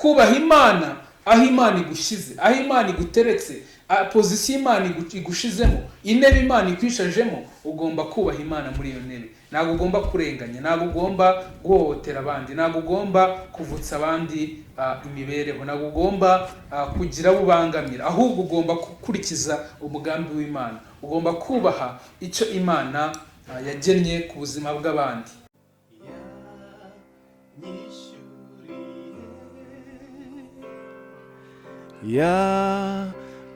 kubaha Imana aho Imana igushyize, aho Imana iguteretse, pozisiyo Imana igushizemo, intebe Imana ikwishajemo, ugomba kubaha Imana muri iyo ntebe. Ntabwo ugomba kurenganya, ntabwo ugomba guhohotera abandi, ntabwo ugomba kuvutsa abandi imibereho, ntabwo ugomba kugira abo ubangamira, ahubwo ugomba gukurikiza umugambi w'Imana, ugomba kubaha icyo Imana yagennye ku buzima bw'abandi. Ya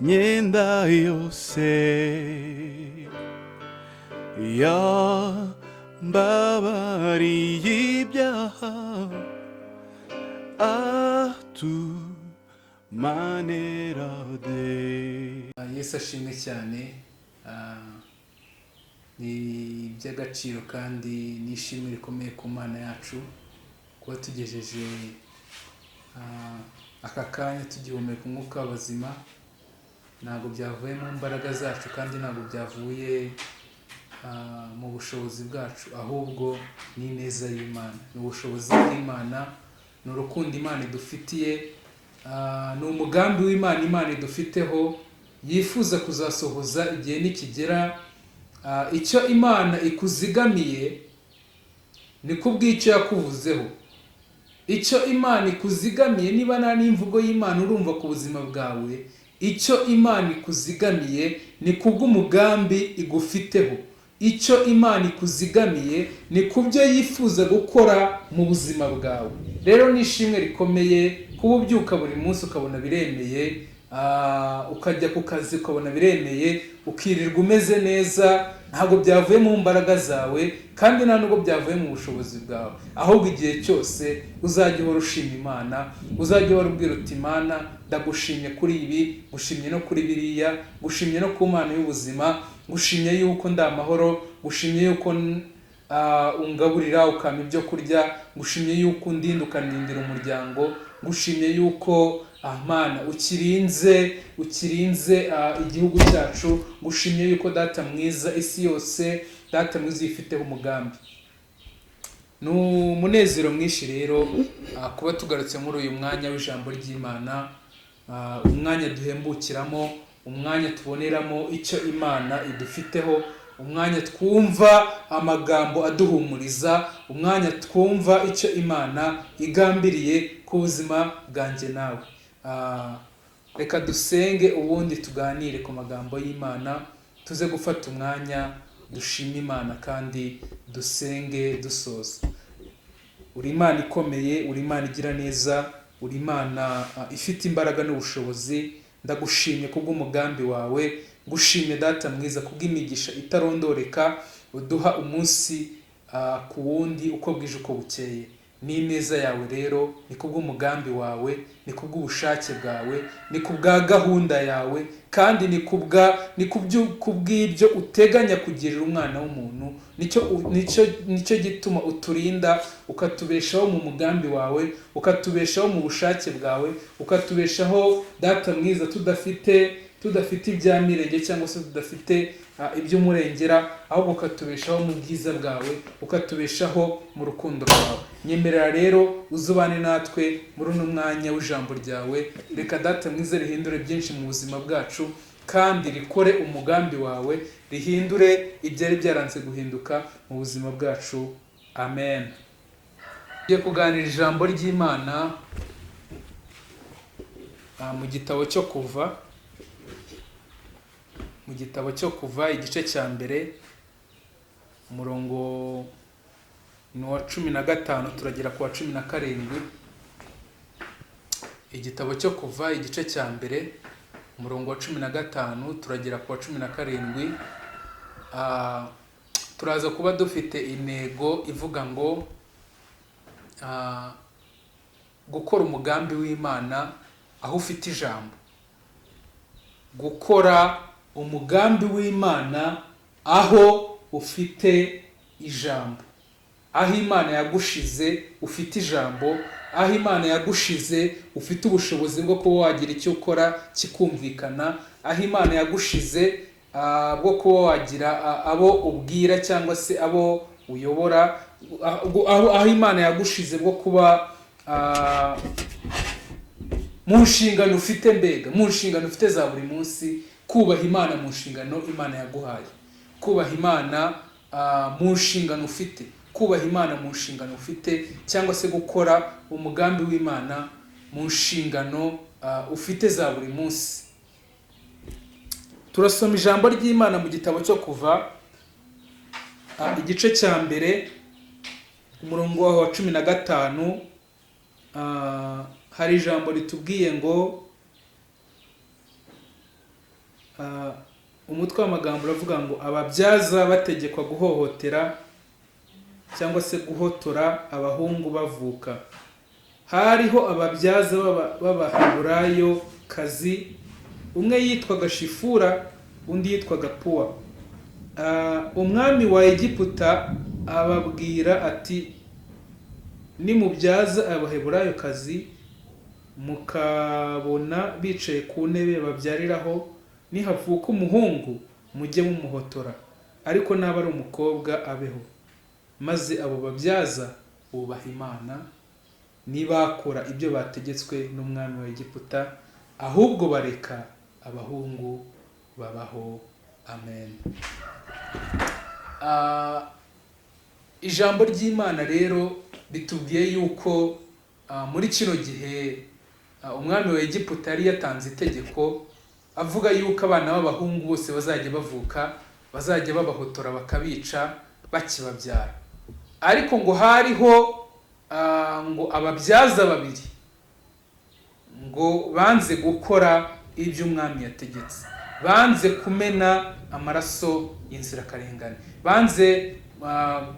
myenda yose yambabariye ibyaha atumanira de. Yesu ashimwe cyane. Ni iby'agaciro kandi n'ishimwe rikomeye ku Mana yacu kuba tugejeje aka kanya tugihumeka umwuka w'abazima. Ntabwo byavuye mu mbaraga zacu kandi ntabwo byavuye mu bushobozi bwacu, ahubwo ni ineza y'Imana, ni ubushobozi bw'Imana, ni urukundo Imana idufitiye, ni umugambi w'Imana Imana idufiteho, yifuza kuzasohoza igihe nikigera. Icyo Imana ikuzigamiye ni kubw'icyo yakuvuzeho. Icyo Imana ikuzigamiye, niba nta n'imvugo y'Imana urumva ku buzima bwawe, icyo Imana ikuzigamiye ni kubw'umugambi igufiteho. Icyo Imana ikuzigamiye ni kubyo yifuza gukora mu buzima bwawe. Rero ni ishimwe rikomeye kuba ubyuka buri munsi ukabona biremeye, ukajya ku kazi ukabona biremeye, ukirirwa umeze neza. Ntabwo byavuye mu mbaraga zawe kandi nta nubwo byavuye mu bushobozi bwawe, ahubwo igihe cyose uzajya uhora ushima Imana, uzajya uhora ubwira uti Imana ndagushimye kuri ibi, gushimye no kuri biriya, gushimye no ku Mana y'ubuzima, gushimye yuko ndi amahoro, gushimye yuko ungaburira ukampa ibyo kurya, gushimye yuko undinda ukanindira umuryango, gushimye yuko Mana ukirinze igihugu cyacu, gushimye yuko Data mwiza isi yose, Data mwiza ifiteho umugambi. Ni umunezero mwinshi rero kuba tugarutse muri uyu mwanya w'ijambo ry'Imana, umwanya duhembukiramo, umwanya tuboneramo icyo Imana idufiteho, umwanya twumva amagambo aduhumuriza, umwanya twumva icyo Imana igambiriye ku buzima bwanjye nawe. Reka dusenge ubundi tuganire ku magambo y'Imana, tuze gufata umwanya dushima Imana kandi dusenge dusoza. Uri Imana ikomeye, uri Imana igira neza, uri Imana ifite imbaraga n'ubushobozi. Ndagushimye kubw'umugambi wawe, gushimye Data mwiza kubw'imigisha itarondoreka uduha umunsi ku wundi uko bwije uko bukeye. Ni ineza yawe rero, ni kubw'umugambi wawe, ni kubw'ubushake bwawe, ni kubwa gahunda yawe, kandi ni kubw'ibyo uteganya kugirira umwana w'umuntu. Nicyo gituma uturinda, ukatubeshaho mu mugambi wawe, ukatubeshaho mu bushake bwawe, ukatubeshaho Data mwiza tudafite ibya mirenge cyangwa se tudafite iby'umurengera, ahubwo ukatubeshaho mu bwiza bwawe, ukatubeshaho mu rukundo rwawe. Nyemerera rero uzubane natwe muri uno mwanya w'ijambo ryawe. Reka Data mwiza rihindure byinshi mu buzima bwacu kandi rikore umugambi wawe, rihindure ibyari byaranze guhinduka mu buzima bwacu. Amen. Tugiye kuganira ijambo ry'Imana mu gitabo cyo Kuva, mu gitabo cyo Kuva igice cya mbere, umurongo ni wa 15 turagera ku wa 17. Igitabo cyo Kuva igice cya mbere, umurongo wa 15 turagera ku wa 17. Turaza kuba dufite intego ivuga ngo gukora umugambi w'Imana aho ufite ijambo. Gukora umugambi w'Imana aho ufite ijambo. Aho Imana yagushize ufite ijambo, aho Imana yagushize ufite ubushobozi bwo kuba wagira icyo ukora kikumvikana, aho Imana yagushize bwo kuba wagira abo ubwira cyangwa se abo uyobora, aho Imana yagushize bwo kuba mu nshingano ufite, mbega mu nshingano ufite za buri munsi, kubaha Imana mu nshingano Imana yaguhaye, kubaha Imana mu nshingano ufite, kubaha Imana mu nshingano ufite, cyangwa se gukora umugambi w'Imana mu nshingano ufite za buri munsi. Turasoma ijambo ry'Imana mu gitabo cyo Kuva, igice cya mbere, umurongo wa 15. Hari ijambo ritubwiye ngo, umutwe w'amagambo uravuga ngo ababyaza bategekwa guhohotera cyangwa se guhotora abahungu bavuka. Hariho ababyaza b'Abaheburayo kazi, umwe yitwaga Shifura, undi yitwaga Puwa. Umwami wa Egiputa ababwira ati, nimubyaza Abaheburayo kazi mukabona bicaye ku ntebe babyariraho, nihavuka umuhungu mujye mumuhotora, ariko naba ari umukobwa abeho. Maze abo babyaza bubaha Imana, ntibakora ibyo bategetswe n'umwami wa Egiputa, ahubwo bareka abahungu babaho. Amen. Ijambo ry'Imana rero bitubwiye yuko muri kino gihe umwami wa Egiputa yari yatanze itegeko avuga yuko abana b'abahungu bose bazajya bavuka bazajya babahotora bakabica bakibabyara. Ariko ngo hariho ngo ababyaza babiri ngo banze gukora ibyo umwami yategetse, banze kumena amaraso y'inzirakarengane, banze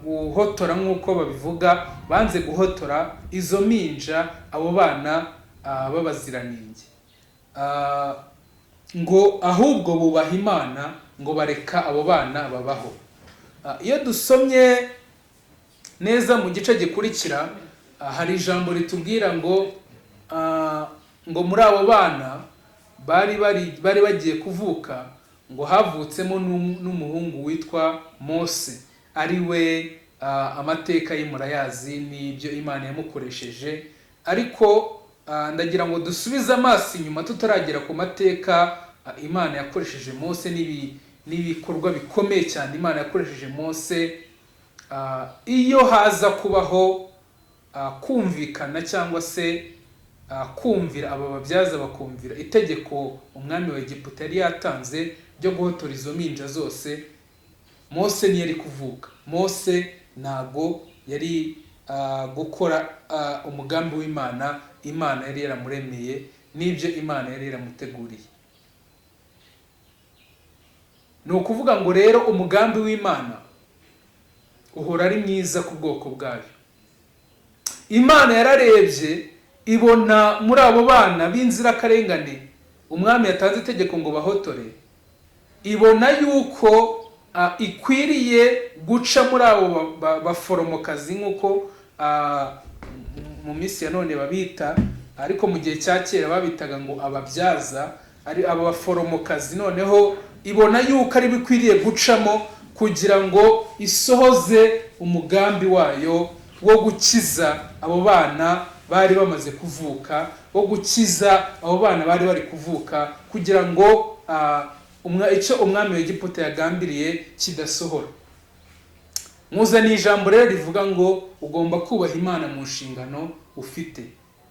guhotora nk'uko babivuga, banze guhotora izo minja, abo bana b'abaziranenge, ngo ahubwo bubaha Imana, ngo bareka abo bana babaho. Iyo dusomye neza mu gice gikurikira, hari ijambo ritubwira ngo muri abo bana bari bagiye kuvuka, ngo havutsemo n'umuhungu witwa Mose, ari we amateka ye murayazi n'ibyo Imana yamukoresheje. Ariko ndagira ngo dusubize amaso inyuma tutaragera ku mateka Imana yakoresheje Mose n'ibikorwa bikomeye cyane Imana yakoresheje Mose. Iyo haza kubaho kumvikana cyangwa se kumvira aba babyaza bakumvira itegeko umwami wa Egiputa yari yatanze ryo guhotora izo minja zose, Mose ntiyari kuvuka. Mose ntago yari gukora umugambi w'Imana Imana yari yaramuremeye n'ibyo Imana yari yaramuteguriye. Ni ukuvuga ngo rero umugambi w'Imana uhora ari mwiza ku bwoko bwayo. Imana yararebye ibona muri abo bana b'inzirakarengane umwami yatanze itegeko ngo bahotore, ibona yuko ikwiriye guca muri abo baforomokazi nk'uko mu minsi ya none babita, ariko mu gihe cya kera babitaga ngo ababyaza, ari aba baforomokazi. Noneho ibona yuko ari bikwiriye gucamo kugira ngo isohoze umugambi wayo wo gukiza abo bana bari bamaze kuvuka, wo gukiza abo bana bari bari kuvuka, kugira ngo icyo umwami wa Egiputa yagambiriye kidasohora. Muzaniye ijambo rero rivuga ngo ugomba kubaha Imana mu nshingano ufite.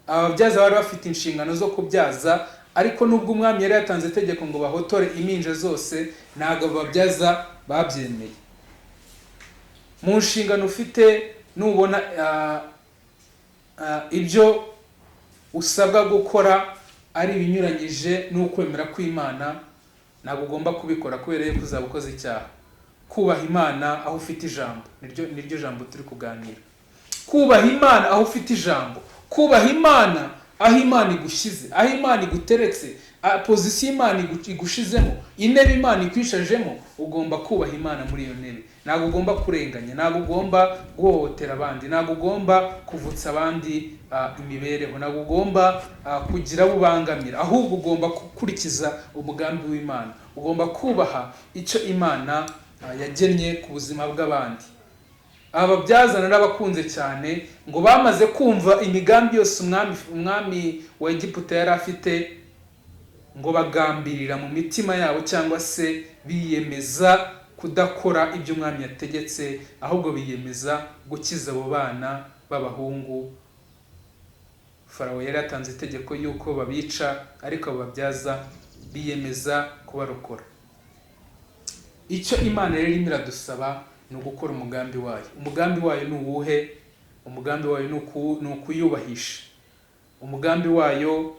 Ababyaza bari bafite inshingano zo kubyaza, ariko nubwo umwami yari yatanze itegeko ngo bahotore iminja zose, ntabwo ababyaza babyemeye. Mu nshingano ufite, nubona ibyo usabwa gukora ari ibinyuranyije n'ukwemera kw'Imana, ntabwo ugomba kubikora kubera yuko uzaba ukoze icyaha. Kubaha Imana aho ufite ijambo, niryo jambo turi kuganira. Kubaha Imana aho ufite ijambo, kubaha Imana aho Imana igushyize, aho Imana iguteretse, pozisiyo Imana igushizemo, intebe Imana ikwishajemo, ugomba kubaha Imana muri iyo ntebe. Ntabwo ugomba kurenganya, ntabwo ugomba guhohotera abandi, ntabwo ugomba kuvutsa abandi imibereho, ntabwo ugomba kugira abo ubangamira, ahubwo ugomba gukurikiza umugambi w'Imana. Ugomba kubaha icyo Imana yagennye ku buzima bw'abandi. ababyaza narabakunze cyane ngo bamaze kumva imigambi yose umwami wa Egiputa yari afite, ngo bagambirira mu mitima yabo cyangwa se biyemeza kudakora ibyo umwami yategetse, ahubwo biyemeza gukiza abo bana b'abahungu. Farawo yari yatanze itegeko yuko babica, ariko abo babyaza biyemeza kubarokora. Icyo Imana rero irimo iradusaba ni ugukora umugambi wayo. Umugambi wayo ni uwuhe? Umugambi wayo ni ukuyubahisha. Umugambi wayo,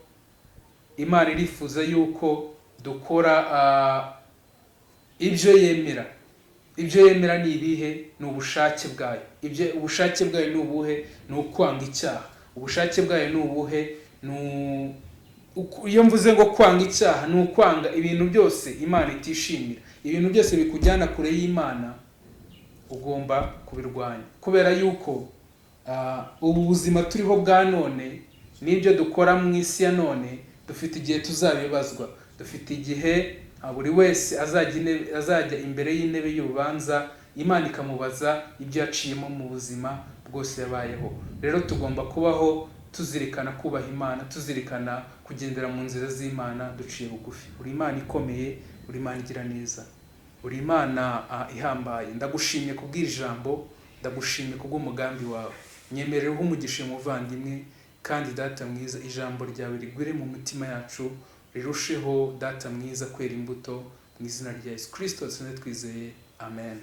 Imana irifuza yuko dukora ibyo yemera. Ibyo yemera ni ibihe? Ni ubushake bwayo. Ubushake bwayo ni ubuhe? Ni ukwanga icyaha. Ubushake bwayo ni ubuhe? Iyo mvuze ngo kwanga icyaha, ni ukwanga ibintu byose Imana itishimira. Ibintu byose bikujyana kure y'Imana ugomba kubirwanya, kubera yuko ubu buzima turiho bwa none n'ibyo dukora mu isi ya none, dufite igihe tuzabibazwa. Dufite igihe buri wese azajya imbere y'intebe y'urubanza, Imana ikamubaza ibyo yaciyemo mu buzima bwose yabayeho. Rero tugomba kubaho tuzirikana kubaha Imana, tuzirikana kugendera mu nzira z'Imana duciye bugufi. Uri Imana ikomeye, uri Imana igira neza, uri Imana ihambaye. Ndagushimye kubwira ijambo, ndagushimye kubw'umugambi wawe. Nyemerera umugisha muvandimwe, kandi Data mwiza, ijambo ryawe rigwire mu mitima yacu, rirusheho Data mwiza kwera imbuto, mu izina rya Yesu Kristo twizeye, amen.